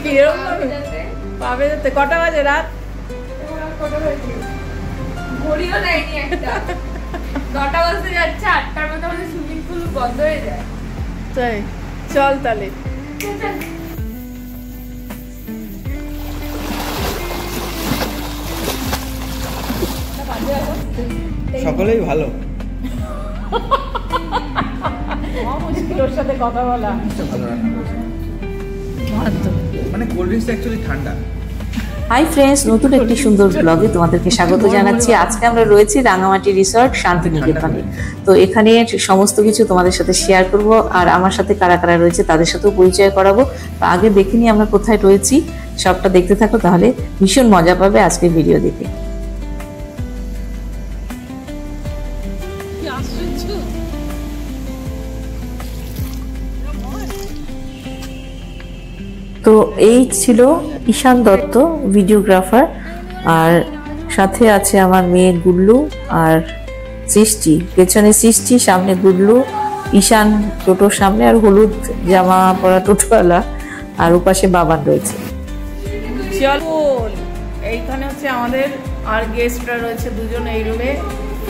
কিরকম পাবে যেতে? কটা বাজে রাত? ঘড়িও নেয়নি একটা, 9টা বাজতে যাচ্ছে, 8টার মধ্যে আমাদের সুইমিং পুল বন্ধ হয়ে যায়। তাই চল তাহলে। সকলেই ভালো। মুশকিল ওর সাথে কথা বলা। ভালো রান্না করেছে, মানে কোল্ড ড্রিঙ্কস অ্যাকচুয়ালি ঠান্ডা। হাই ফ্রেন্ডস, নতুন একটি সুন্দর ব্লগে তোমাদেরকে স্বাগত জানাচ্ছি। আজকে আমরা রয়েছি রাঙামাটি রিসর্ট শান্তিনিকেতনে। তো এখানে সমস্ত কিছু তোমাদের সাথে শেয়ার করব, আর আমার সাথে কারা কারা রয়েছে তাদের সাথেও পরিচয় করাবো। তো আগে দেখে নিই আমরা কোথায় রয়েছি, সবটা দেখতে থাকো, তাহলে ভীষণ মজা পাবে আজকের ভিডিও দেখে। তো এই ছিল ঈশান দত্ত, ভিডিওগ্রাফার, আর সাথে আছে আমার মেয়ে গুল্লু আর সৃষ্টি। পেছনে সৃষ্টি, সামনে গুল্লু, ঈশান টোটোর সামনে, আর হলুদ জামা পরা টোটোওয়ালা, আর ওপাশে বাবান রয়েছে। চল, এইখানে হচ্ছে আমাদের আর গেস্টরা রয়েছে দুজন এই রুমে,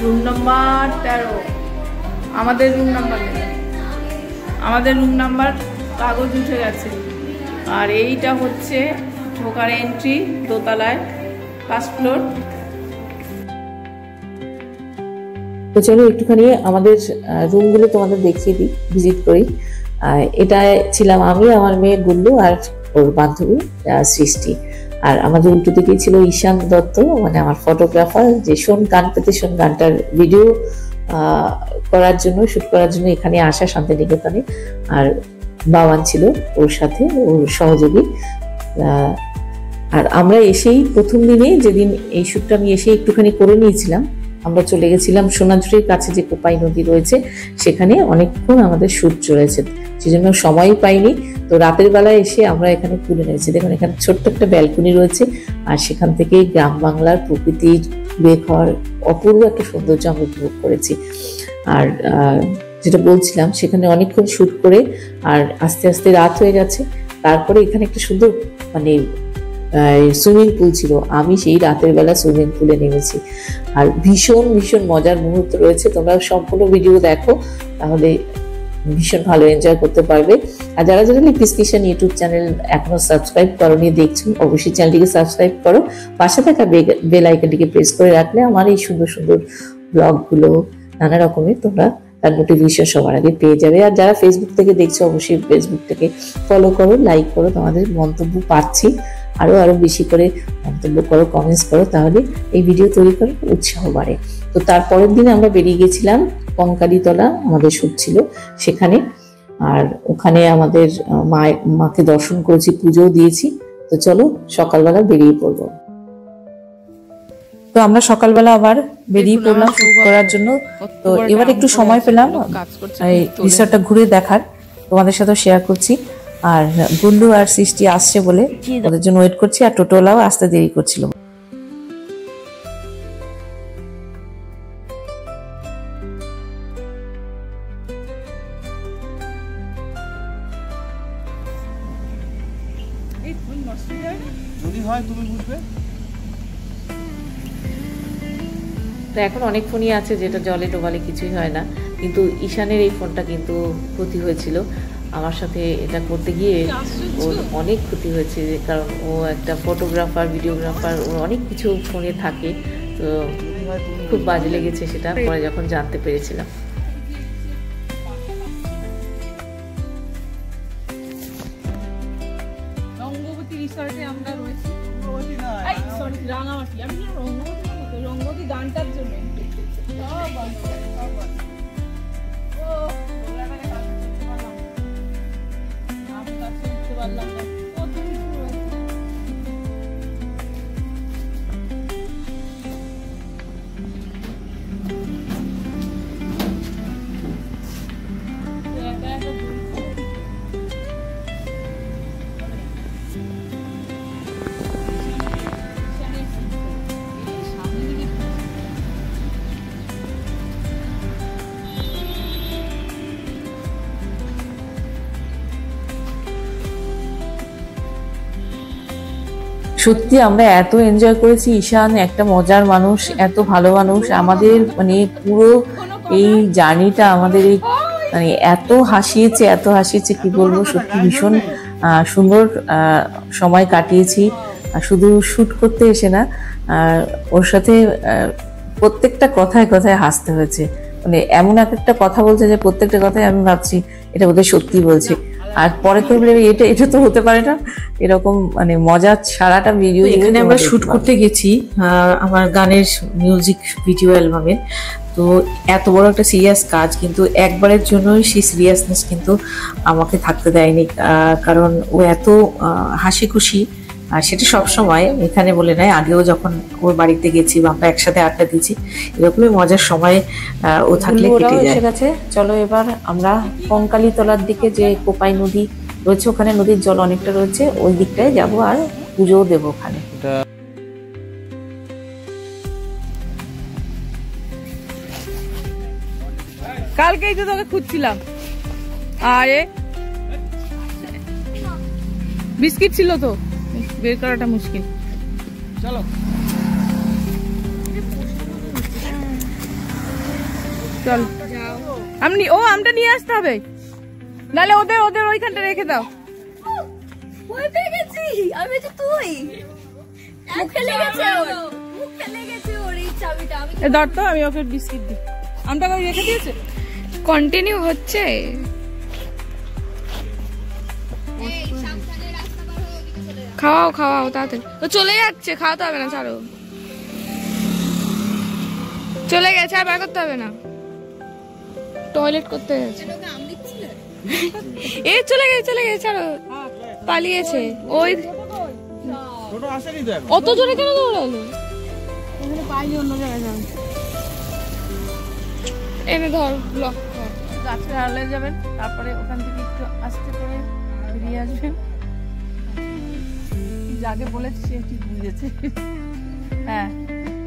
রুম নাম্বার 13। আমাদের রুম নাম্বার নেই, আমাদের রুম নাম্বার কাগজ উঠে গেছে। আর এইটা হচ্ছে ঢোকার এন্ট্রি, দোতলায়, ফার্স্ট ফ্লোর। তো চলো একটুখানি আমাদের রুমগুলো তোমাদের দেখিয়ে দিই, ভিজিট করি। এটা ছিলাম আমি, আমার মেয়ে গুল্লু আর ওর বান্ধবী সৃষ্টি। আর আমাদের উল্টো দিকেই ছিল ঈশান দত্ত, মানে আমার ফটোগ্রাফার, যে শোন গান পেতে শোন গানটার ভিডিও করার জন্য, শুট করার জন্য এখানে আসা শান্তিনিকেতনে। আর বাবান ছিল ওর সাথে, ওর সহযোগী। আর আমরা এসেই প্রথম দিনে, যেদিন এই শ্যুটটা আমি এসে একটুখানি করে নিয়েছিলাম, আমরা চলে গেছিলাম সোনাঝুরির কাছে যে কোপাই নদী রয়েছে, সেখানে অনেকক্ষণ আমাদের শ্যুট চলেছে, সেজন্য সময়ই পাইনি। তো রাতের বেলায় এসে আমরা এখানে তুলে নিয়েছি। দেখুন এখানে ছোট্ট একটা ব্যালকনি রয়েছে, আর সেখান থেকে গ্রাম বাংলার প্রকৃতির বের হওয়ার অপূর্ব একটা সৌন্দর্য আমরা উপভোগ করেছি। আর যেটা বলছিলাম, সেখানে অনেকক্ষণ শ্যুট করে আর আস্তে আস্তে রাত হয়ে গেছে। তারপরে এখানে একটা সুন্দর মানে সুইমিং পুল ছিল, আমি সেই রাতের বেলা সুইমিং পুলে নেমেছি। আর ভীষণ ভীষণ মজার মুহূর্ত রয়েছে, তোমরা সম্পূর্ণ ভিডিও দেখো, তাহলে ভীষণ ভালো এনজয় করতে পারবে। আর যারা যারা লিপিস কিচেন ইউটিউব চ্যানেল এখনো সাবস্ক্রাইব করোনি, দেখছো, অবশ্যই চ্যানেলটিকে সাবস্ক্রাইব করো, পাশে থাকা বেল আইকনটিকে প্রেস করে রাখলে আমার এই সুন্দর সুন্দর ব্লগগুলো নানা রকমের তোমরা তার নোটিফিকেশন সবার আগে পেয়ে যাবে। আর যারা ফেসবুক থেকে দেখছো, অবশ্যই ফেসবুকটাকে ফলো করো, লাইক করো, তোমাদের মন্তব্য পাচ্ছি, আরো আরো বেশি করে মন্তব্য করো, কমেন্টস করো, তাহলে এই ভিডিও তৈরি করার উৎসাহ বাড়ে। তো তারপরের দিন আমরা বেরিয়ে গেছিলাম কঙ্কালীতলা, আমাদের শুট ছিল সেখানে। আর ওখানে আমাদের মাকে দর্শন করেছি, পুজোও দিয়েছি। তো চলো সকালবেলা বেরিয়ে পড়বো। তো আমরা সকালবেলা আবার বেরিয়ে পড়লাম শুট করার জন্য। তো এবার একটু সময় পেলাম এই রিসর্টটা ঘুরে দেখার, তোমাদের সাথে শেয়ার করছি। আর গুল্লু আর সৃষ্টি আসছে বলে ওদের জন্য ওয়েট করছি, আর টোটোলাও আসতে দেরি করছিল। যদি হয় তুমি বুঝবে। তো এখন অনেক ফোনই আছে যেটা জলে ডোবালে কিছুই হয় না, কিন্তু ঈশানের এই ফোনটা কিন্তু ক্ষতি হয়েছিল। আমার সাথে এটা করতে গিয়ে ওর অনেক ক্ষতি হয়েছে, কারণ ও একটা ফটোগ্রাফার, ভিডিওগ্রাফার, ওর অনেক কিছু ফোনে থাকে। তো খুব বাজে লেগেছে সেটা পরে যখন জানতে পেরেছিলাম। রঙ্গবতী রিসর্টে আমরা রয়েছি, রাঙামাটি, আমি রঙ্গবতী গানটার জন্য পারলাম না। সত্যি আমরা এত এনজয় করেছি। ঈশান একটা মজার মানুষ, এত ভালো মানুষ। আমাদের মানে পুরো এই জার্নিটা আমাদের এই মানে এত হাসিয়েছে কি বলবো। সত্যি ভীষণ সুন্দর সময় কাটিয়েছি। শুধু শুট করতে এসে না, ওর সাথে প্রত্যেকটা কথায় হাসতে হয়েছে। মানে এমন একটা কথা বলছে যে প্রত্যেকটা কথায় আমি ভাবছি এটা বোধহয় সত্যি বলছে। আর পরে তো এটা তো হতে পারে না, এরকম মানে মজার সারাটা ভিডিও। এখানে আমরা শুট করতে গেছি আমার গানের মিউজিক ভিডিও অ্যালবামের। তো এত বড় একটা সিরিয়াস কাজ, কিন্তু একবারের জন্যই সেই সিরিয়াসনেস কিন্তু আমাকে থাকতে দেয়নি, কারণ ও এত হাসি খুশি। আর সেটা সবসময়, এখানে বলে নাই, আগেও যখন ওর বাড়িতে গেছি বা আমরা একসাথে আড্ডা দিয়েছি, এরকমই মজার সময় ও থাকলে কেটে যায়। গেছে, চলো এবার আমরা কঙ্কালীতলার দিকে যে কোপাই নদী রয়েছে, ওখানে নদীর জল অনেকটা রয়েছে, ওই দিকটায় যাব আর পুজোও দেবো ওখানে। কালকেই তো তোকে খুঁজছিলাম। আরে বিস্কিট ছিল তো, বের করাটা মুশকিল। চলো চল, আমটা নিয়ে আসতে হবে, নাহলে ওদের ওইখানটা রেখে দাও। ধর তো, আমি ওকে বিস্কিট দিই। আমটা রেখে দিয়েছে, কন্টিনিউ হচ্ছে। খাওয়াও তাড়াতাড়ি, তো চলে যাচ্ছে, খাওয়াতে হবে না, ছাড়ো। চলে গেছে, আর বার করতে হবে না, টয়লেট করতে গেছে। এই চলে গেছে, ছাড়ো, পালিয়েছে। ওই অত জোরে কেন দৌড়ালো? অন্য জায়গায় যাবেন, এনে ধর, ব্লক গাছের আড়ালে যাবেন, তারপরে ওখান থেকে একটু আস্তে করে বেরিয়ে আসবেন। যাকে বলেছি সে ঠিক বুঝেছে। হ্যাঁ,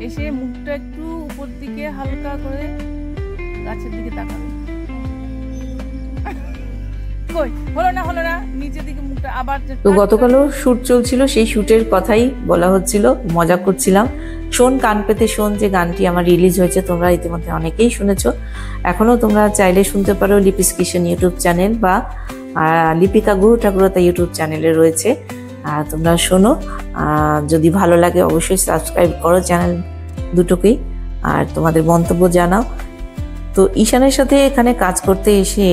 এসে মুখটা একটু উপর দিকে হালকা করে গাছের দিকে তাকাবে। হলো না, নিচের দিকে মুখটা আবার। তো গতকালও শুট চলছিল, সেই শুটের কথাই বলা হচ্ছিল, মজা করছিলাম। শোন কান পেতে শোন যে গানটি আমার রিলিজ হয়েছে, তোমরা ইতিমধ্যে অনেকেই শুনেছ। এখনো তোমরা চাইলে শুনতে পারো লিপিস কিশন ইউটিউব চ্যানেল বা লিপিকা গুরু ঠাকুরতা ইউটিউব চ্যানেলে রয়েছে। তোমরা শোনো, যদি ভালো লাগে অবশ্যই সাবস্ক্রাইব করো চ্যানেল দুটোকেই, আর তোমাদের মন্তব্য জানাও। তো ঈশানের সাথে এখানে কাজ করতে এসে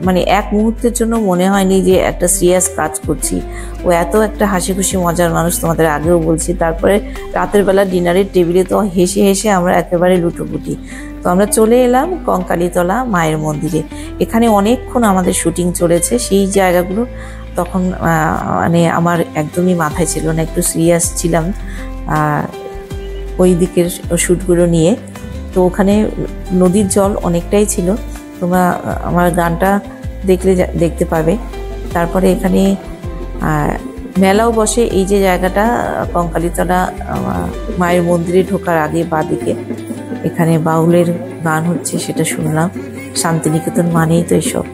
মানে এক মুহূর্তের জন্য মনে হয়নি যে একটা সিরিয়াস কাজ করছি। ও এত একটা হাসি খুশি মজার মানুষ, তোমাদের আগেও বলছি। তারপরে রাতের বেলা ডিনারের টেবিলে তো হেসে আমরা একেবারে লুটোপুটি। তো আমরা চলে এলাম কঙ্কালীতলা মায়ের মন্দিরে। এখানে অনেকক্ষণ আমাদের শুটিং চলেছে। সেই জায়গাগুলো তখন মানে আমার একদমই মাথায় ছিল না, একটু সিরিয়াস ছিলাম ওই দিকের শ্যুটগুলো নিয়ে। তো ওখানে নদীর জল অনেকটাই ছিল, তোমরা আমার গানটা দেখতে পাবে। তারপরে এখানে মেলাও বসে। এই যে জায়গাটা কঙ্কালীতলা মায়ের মন্দিরে ঢোকার আগে বাঁদিকে, এখানে বাউলের গান হচ্ছে, সেটা শুনলাম। শান্তিনিকেতন মানেই তো এসব।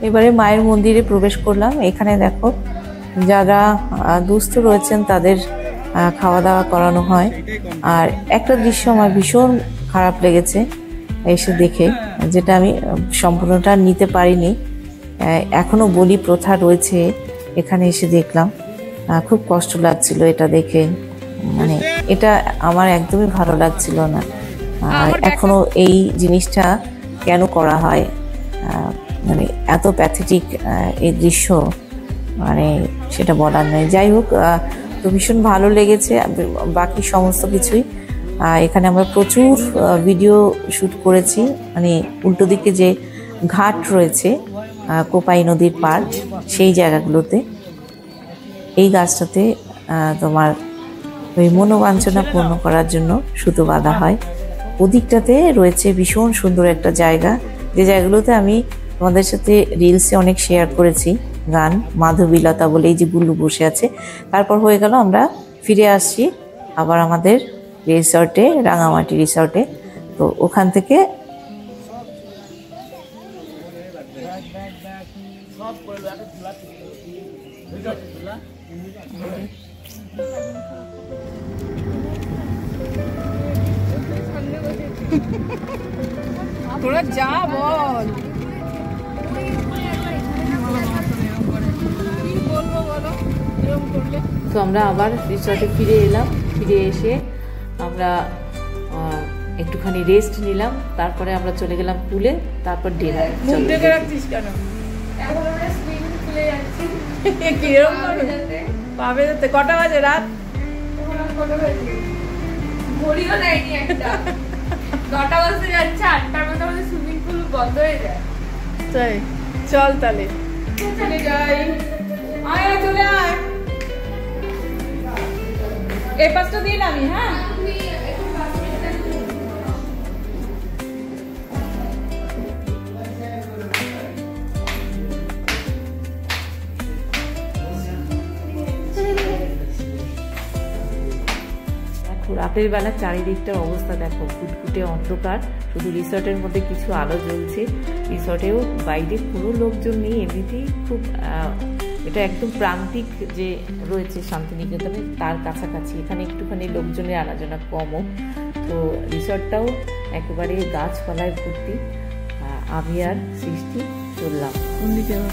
এবারে মায়ের মন্দিরে প্রবেশ করলাম। এখানে দেখো যারা দুস্থ রয়েছেন তাদের খাওয়া দাওয়া করানো হয়। আর একটা দৃশ্য আমার ভীষণ খারাপ লেগেছে এসে দেখে, যেটা আমি সম্পূর্ণটা নিতে পারিনি। এখনো বলি প্রথা রয়েছে, এখানে এসে দেখলাম, খুব কষ্ট লাগছিল এটা দেখে। মানে এটা আমার একদমই ভালো লাগছিল না। এখনো এই জিনিসটা কেন করা হয়, মানে এত প্যাথেটিক এই দৃশ্য, মানে সেটা বলার নয়। যাই হোক, তো ভীষণ ভালো লেগেছে বাকি সমস্ত কিছুই। এখানে আমরা প্রচুর ভিডিও শ্যুট করেছি। মানে উল্টো দিকে যে ঘাট রয়েছে কোপাই নদীর পার, সেই জায়গাগুলোতে। এই গাছটাতে তোমার ওই মনোবাঞ্ছনা পূর্ণ করার জন্য সুতো বাঁধা হয়। ওদিকটাতে রয়েছে ভীষণ সুন্দর একটা জায়গা, যে জায়গাগুলোতে আমি তোমাদের সাথে রিলসে অনেক শেয়ার করেছি গান, মাধবীলতা বলে এই যে গুল্লু বসে আছে। তারপর হয়ে গেল আমরা ফিরে আসছি আবার আমাদের রিসর্টে, রাঙামাটি রিসর্টে। তো ওখান থেকে তোরা যা বল, তো আমরা আবার রিসর্টে ফিরে এলাম। ফিরে এসে আমরা একটুখানি রেস্ট নিলাম, তারপরে আমরা চলে গেলাম পুলে, তারপর ডিনার। মুখ দেখে রাখছিস কেন? এখন আমরা সুইমিং পুলে যাচ্ছি। কিরকম পাবে যাতে? কটা বাজে রাত? এখন আর কটা বাজে? ঘড়িও নেয়নি একটা। 9টা বাজতে যাচ্ছে, 8টার মধ্যে আমাদের সুইমিং পুল বন্ধ হয়ে যায়। তাই চল তাহলে চলে যাই। আয় আয়, চলে আয়। এই পাশটা দিন আমি, হ্যাঁ রাতের বেলা চারিদিকটার অবস্থা দেখো, ফুটফুটে অন্ধকার, শুধু রিসর্টের মধ্যে কিছু আলো জ্বলছে। রিসর্টেও বাইরে কোনো লোকজন নেই, এমনিতেই খুব এটা একদম প্রান্তিক যে রয়েছে শান্তিনিকেতনে তার কাছাকাছি, এখানে একটুখানি লোকজনের আনাজনা কমও। তো রিসর্টটাও একেবারে গাছপালায় ভর্তি। আমি আর সৃষ্টি চললাম কোন দিকে যাওয়া?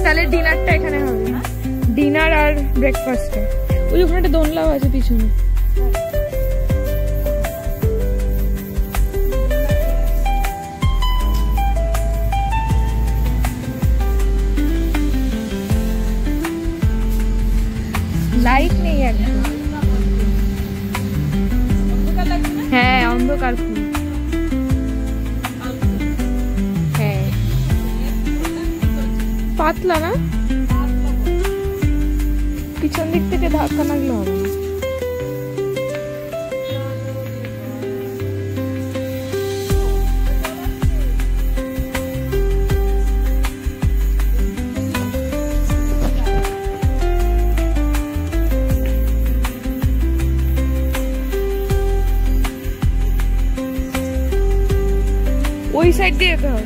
তাহলে ডিনারটা এখানে হবে, ডিনার আর ব্রেকফাস্টে। ওই ওখানে একটা দোনলাও আছে পিছনে। লাইট নেই একদম, হ্যাঁ অন্ধকার খুব। হ্যাঁ পাতলা না, পিছন দিক থেকে ধাক্কা লাগলে হবে। ওই সাইড দিয়ে যেতে হবে।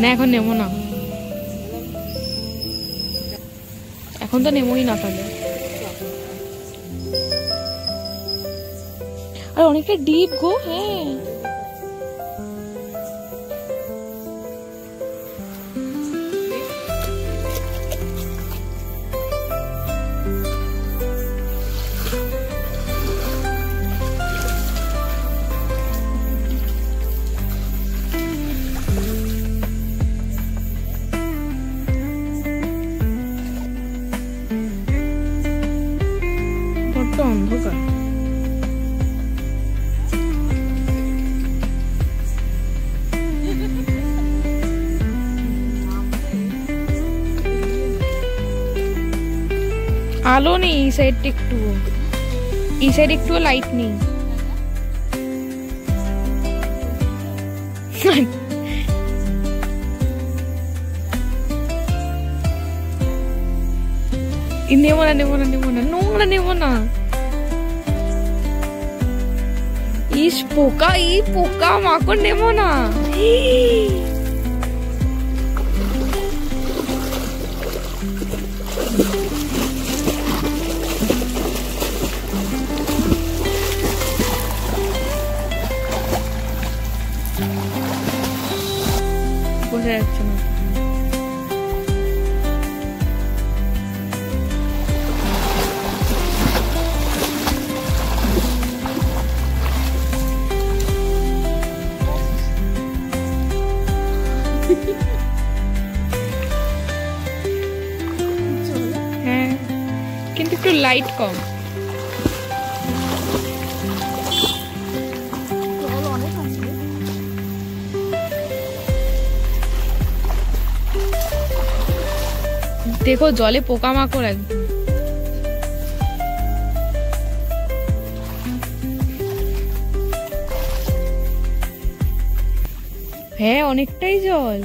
না এখন নেবো না, এখন তো নেবোই না তাহলে। আর অনেকটা ডিপ গো। হ্যাঁ অন্ধকার। আলো নেই এই সাইডটা, একটু এই সাইড একটু লাইট নেই। নেবো না নেবো না নেবো না, নোংরা নেবো না। ইস পোকা, পোকা মাকড় নেবো না। বোঝা যাচ্ছে না। হ্যাঁ, কিন্তু একটু লাইট কম। দেখো জলে পোকামাকড় একদম। হ্যাঁ, অনেকটাই জল।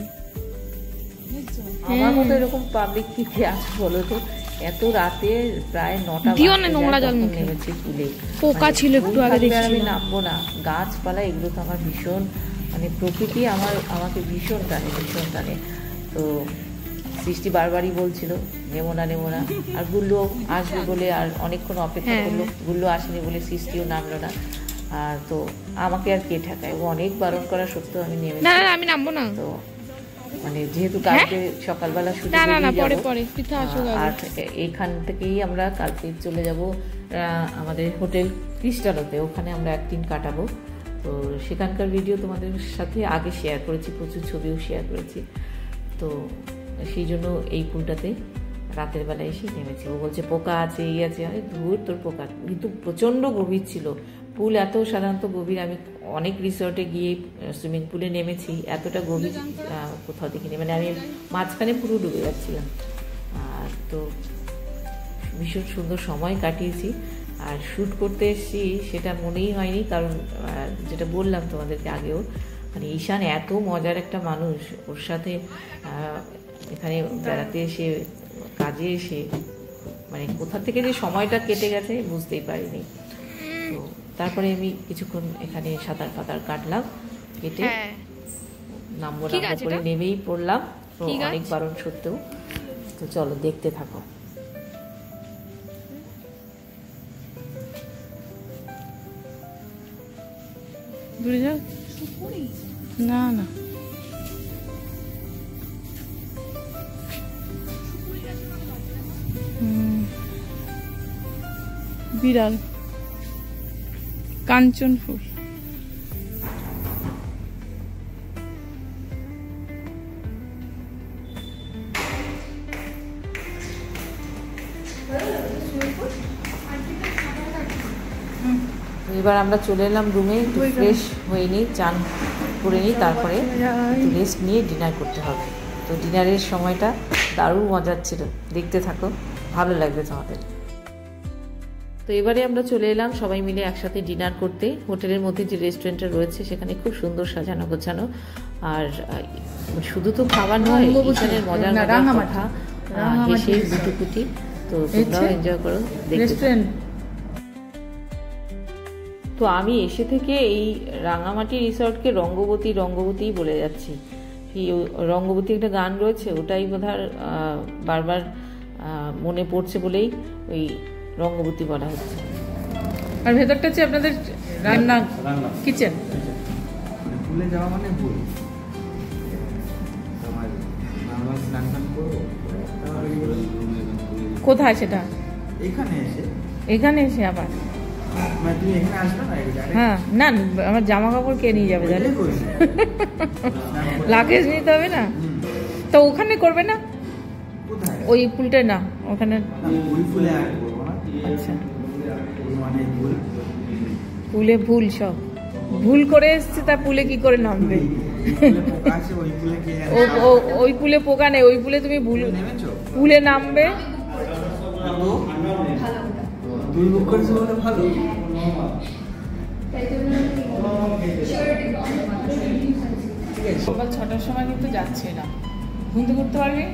আমার মতো এরকম পাবলিক কি আছে বলো তো? এত রাতে প্রায় 9টা দিও না নোংরা জল মুখে। নেমেছি পুলে। পোকা ছিল একটু আগে আমি দেখছিলাম। নামবো না। গাছপালা এগুলো তো আমার ভীষণ, মানে প্রকৃতি আমাকে ভীষণ টানে। তো সৃষ্টি বারবারই বলছিল নেবো না। আর গুল্লু আসবে বলে আর অনেকক্ষণ অপেক্ষা করলো, গুল্লু আসেনি বলে সৃষ্টিও নামলো না। আর তো আমাকে আর কে ঠেকায়, ও অনেক বারণ করা সত্ত্বেও আমি নেমেছি। না আমি নামবো না। তো মানে যেহেতু কালকে সকালবেলা শুধু আর এখান থেকেই আমরা কালকে চলে যাব আমাদের হোটেল ক্রিস্টালোতে, ওখানে আমরা একদিন কাটাবো। তো সেখানকার ভিডিও তোমাদের সাথে আগে শেয়ার করেছি, প্রচুর ছবিও শেয়ার করেছি। তো সেই জন্য এই পুলটাতে রাতের বেলা এসে নেমেছি। ও বলছে পোকা আছে, এই আছে, আরে ধুর তোর পোকা। কিন্তু প্রচণ্ড গভীর ছিল পুল, এত সাধারণত গভীর আমি অনেক রিসর্টে গিয়ে সুইমিং পুলে নেমেছি, এতটা গভীর কোথাও দেখিনি। মানে আমি মাঝখানে পুরো ডুবে যাচ্ছিলাম। আর তো ভীষণ সুন্দর সময় কাটিয়েছি। আর শ্যুট করতে এসেছি সেটা মনেই হয়নি, কারণ যেটা বললাম তোমাদেরকে আগেও, মানে ঈশান এত মজার একটা মানুষ, ওর সাথে এখানে বেড়াতে এসে কাজে এসে মানে কোথা থেকে যে সময়টা কেটে গেছে বুঝতেই পারিনি। তো তারপরে আমি কিছুক্ষণ এখানে সাঁতার কাটলাম, কেটে নামবো করে নেমেই পড়লাম। তো অনেক বারণ সত্ত্বেও। তো চলো দেখতে থাকো। না বিড়াল, কাঞ্চন ফুল। এবার আমরা চলে এলাম রুমে, একটু ফ্রেশ হয়ে নিই, চান করে নিই, তারপরে রেস্ট নিয়ে ডিনার করতে হবে। তো ডিনারের সময়টা দারুণ মজার ছিল, দেখতে থাকো, ভালো লাগবে তোমাদের। তো এবারে আমরা চলে এলাম সবাই মিলে একসাথে ডিনার করতে। হোটেলের মধ্যে যে রেস্টুরেন্টটা রয়েছে সেখানে খুব সুন্দর সাজানো গোছানো। আর শুধু তো খাবার নয়, ঈশানের মজার কথা, হেসে গুটিকুটি। তো তোমরাও এনজয় করো, দেখতে। তো আমি এসে থেকে এই রাঙামাটি রিসর্টকে রঙ্গবতী বলে যাচ্ছি। এই রঙ্গবতী একটা গান রয়েছে, ওটাই বোধহয় বারবার মনে পড়ছে বলেই ওই রঙ্গবতী বলা হচ্ছে। আর ভেতরটা হচ্ছে আপনাদের রান্না কিচেন। ভুলে যাওয়া মানে ভুল। কোথায় সেটা? এখানে এসে আবার তুমি এখানে আসবে না? হ্যাঁ, না আমার জামা কাপড় কে নিয়ে যাবে তাহলে? লাগেজ নিতে হবে না? তো ওখানে করবে না? ওই পুলটায় না, ওখানে। আচ্ছা, পুলে ভুল সব ভুল করে এসছে, তা পুলে কি করে নামবে? ওই পুলে পোকা নেই, ওই পুলে তুমি পুলে নামবে। সকাল 6টার সময় কিন্তু যাচ্ছে না। ঘুম থেকে উঠতে পারবি?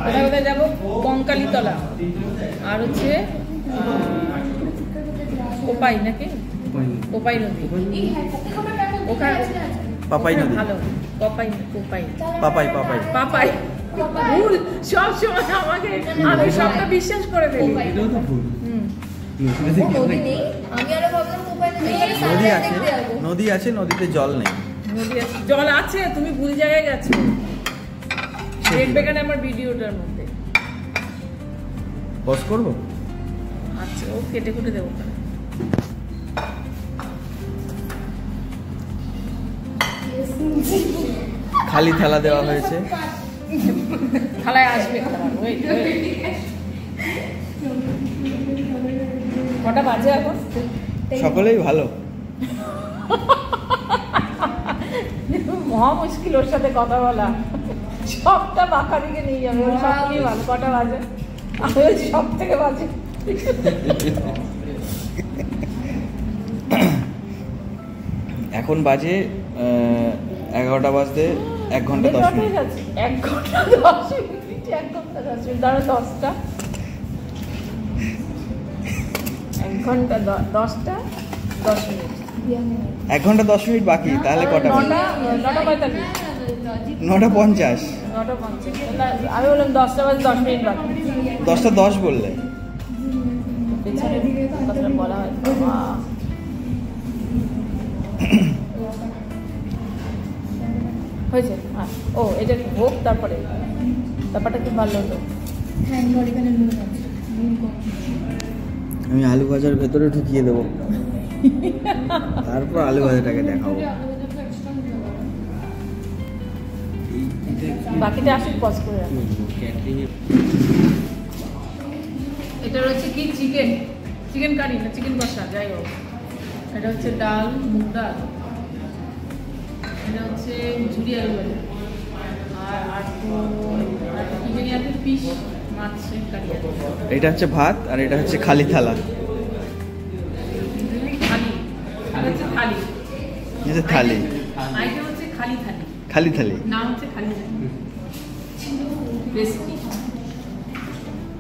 কোথায় কোথায় যাবো? কঙ্কালীতলা আর হচ্ছে কোপাই নাকি কোপাই নদী, ওখানে পাপাই নদী। ভালো কোপাই কোপাই পাপাই পাপাই পাপাই ভুল সব সময় আমাকে, আমি সবটা বিশ্বাস করে ফেলি। এটাও তো ভুল। নদী নেই, আমি আরো ভাবলাম কোপাই নদী। নদী আছে, নদী আছে, নদীতে জল নেই। নদী আছে, জল আছে, তুমি ভুল জায়গায় গেছো। দেখবে কেন আমার ভিডিওটার মধ্যে? পজ করবো? আচ্ছা, ও কেটে কুটে দেবো। খালি থালা দেওয়া হয়েছে। থালায় আসবে খাবার। wait, wait। কটা বাজে এখন? সকলেই ভালো। মহা মুশকিল ওর সাথে কথা বলা, সবটা বাঁকা দিকে নিয়ে যাবে। ওর সব নিয়ে ভালো। কটা বাজে? আমি সব থেকে বাজে। এখন বাজে 11টা বাজতে 1 ঘন্টা 10 মিনিট। 1 ঘন্টা 10 মিনিট, 1 ঘন্টা 10 মিনিট, ধরো 10টা, 1 ঘন্টা 10টা 10 মিনিট, 1 ঘন্টা 10 মিনিট বাকি, তাহলে কটা বাজে? 9টা 45, 9:50। 9:50। আমি বললাম 10টা বাজে 10 মিনিট বাকি। 10টা 10 বললে। পেছনে কথাটা বলা হয়। বাবা, হয়েছে? হ্যাঁ, ও এটা হোক, তারপরে ব্যাপারটা খুব ভালো হতো। আমি আলু ভাজার ভেতরে ঢুকিয়ে দেবো, তারপর আলু ভাজাটাকে দেখাবো। বাকিটা আসুক, পজ করে রাখো। এটা রয়েছে কি? চিকেন কারি না চিকেন কষা, যাই হোক। এটা হচ্ছে ডাল, মুগ ডাল। এটা হচ্ছে ঝুরি আলু ভাজা, আর কি জানি আছে, ফিশ মাছের কারি আছে। এটা হচ্ছে ভাত, আর এটা হচ্ছে খালি থালা। থালি, এটা হচ্ছে থালি। এটা থালি, আইটেম হচ্ছে খালি থালি, খালি থালি। নাম হচ্ছে খালি থালি। রেসিপি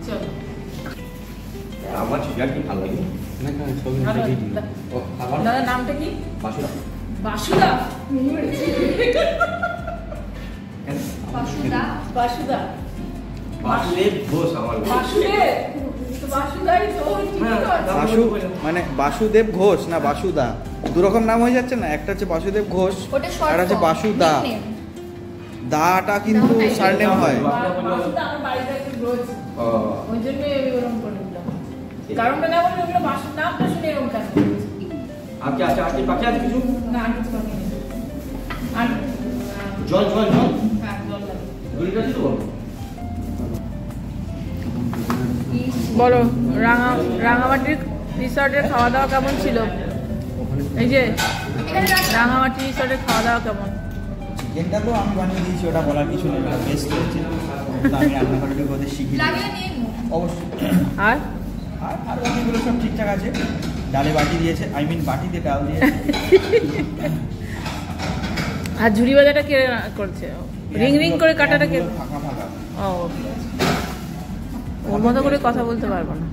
চলো। আমার চিকেন কি ভালো লাগে না? ছবি ভালো। ভিডিও ও খাবার দাদার নামটা কি? বাসুদা। বাসুদা। বাসুদা। বাসুদা। বাসুদেব ঘোষ আমার বাসুদেব। তো বাসুদাই তো ঠিকই তো আছে। বাসু মানে বাসুদেব ঘোষ না বাসুদা, দুরকম নাম হয়ে যাচ্ছে না। একটা হচ্ছে বাসুদেব ঘোষ, ওটা শর্ট আর আছে বাসুদা। দাটা কিন্তু সারনেম হয়। বাসুদা আমার বাড়িতে একটু রয়েছে, ও ওই জন্য আমি ওরকম করে দিলাম। কারণটা না বলে ওগুলো বাসুর নামটা শুনে এরকম কেন? আজকে আছে আজকে বাকি আছে কিছু না, আর কিছু বাকি নেই। আর জল জল জল হ্যাঁ, জল লাগে। গুলিটা দিতে বলো। বলো, রাঙামাটির রিসর্টের খাওয়া দাওয়া কেমন ছিল? এই যে রাঙামাটি রিসর্টের খাওয়া দাওয়া কেমন? চিকেনটা তো আমি বানিয়ে দিয়েছি, ওটা বলার কিছু নেই, ওটা বেস্ট হচ্ছে। আমি রান্নাঘরে ওদের শিখিয়ে লাগিয়ে নিয়ে নো। অবশ্যই। আর আর বাকিগুলো সব ঠিকঠাক আছে। ডালে বাটি দিয়েছে, বাটিতে ডাল দিয়েছে। আর ঝুরি ভাজাটা কে করছে? রিং রিং করে কাটাটা কে? ফাঁকা ফাঁকা। ও, ওর মতো করে কথা বলতে পারবো না।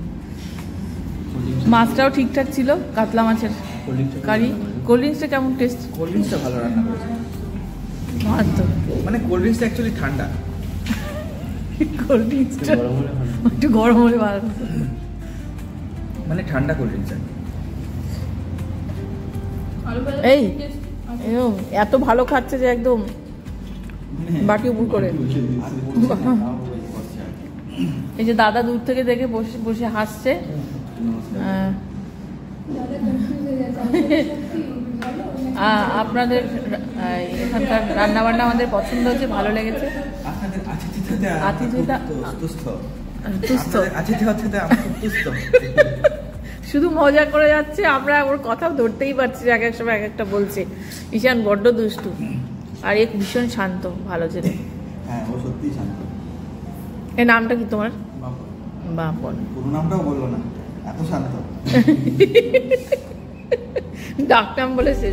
মাছটাও ঠিকঠাক ছিল, কাতলা মাছের কারি। কোল্ড ড্রিঙ্কসটা কেমন টেস্ট? কোল্ড ড্রিঙ্কসটা ভালো রান্না করেছে। মাছ তো মানে কোল্ড ড্রিঙ্কসটা অ্যাকচুয়ালি ঠান্ডা। কোল্ড ড্রিঙ্কসটা একটু গরম হলে ভালো হতো। মানে ঠান্ডা কোল্ড ড্রিঙ্কস। এই এরকম এত ভালো খাচ্ছে যে একদম বাটি উপর করে। এই যে দাদা দূর থেকে দেখে বসে বসে হাসছে। আপনাদের এখানকার রান্না বান্না আমাদের পছন্দ হচ্ছে, ভালো লেগেছে। আপনাদের আতিথ্যতে আতিথ্যতা তুষ্ট। তুষ্ট, আতিথ্যতে আমরা খুব তুষ্ট। শুধু মজা করে যাচ্ছে। আমরা ওর কথা ধরতেই পারছি না, এক এক সময় এক একটা বলছে। ঈশান বড্ড দুষ্টু, আর এক ভীষণ শান্ত, ভালো ছেলে। হ্যাঁ, ও সত্যিই শান্ত। এর নামটা কি তোমার? বাপন। পুরো নামটাও বললো না, এত শান্ত। ডাক নাম বলেছে।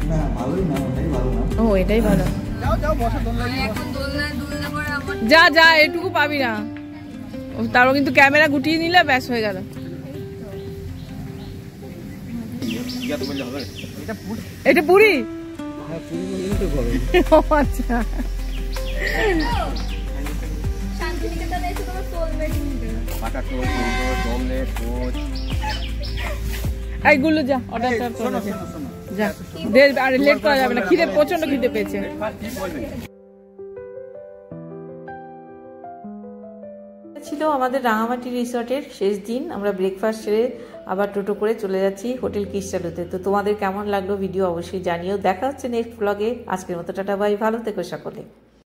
না, ভালোই নাম, ওটাই ভালো নাম। ও এটাই ভালো। যাও যাও বসো তোমরা এখন দোলনায় দুললে পরে আমার যা যা এটুকু পাবি না, তারও কিন্তু ক্যামেরা গুটিয়ে নিলে ব্যাস হয়ে গেল। জিজ্ঞাসা করলে হবে? এটা পুরো এটা পুরি? হ্যাঁ পুরো কিন্তু হবে। ও আচ্ছা, শান্তিনিকেতনে এসে তোমার সোলমেট নিতে হবে। পাটা টোল, ডমলেট, কোচ। এই গুলো যা অর্ডারটা শোনো করে দে। শোনো শোনো যা দে, আর লেট করা যাবে না, খিদে প্রচন্ড খিদে পেয়েছে। কি বলবেন? ছিল আমাদের রাঙামাটি রিসর্টের শেষ দিন। আমরা ব্রেকফাস্ট সেরে আবার টোটো করে চলে যাচ্ছি হোটেল ক্রিস্টালোতে। তো তোমাদের কেমন লাগলো ভিডিও অবশ্যই জানিও। দেখা হচ্ছে নেক্সট ব্লগে। আজকের মতো টাটা বাই, ভালো থেকো সকলে।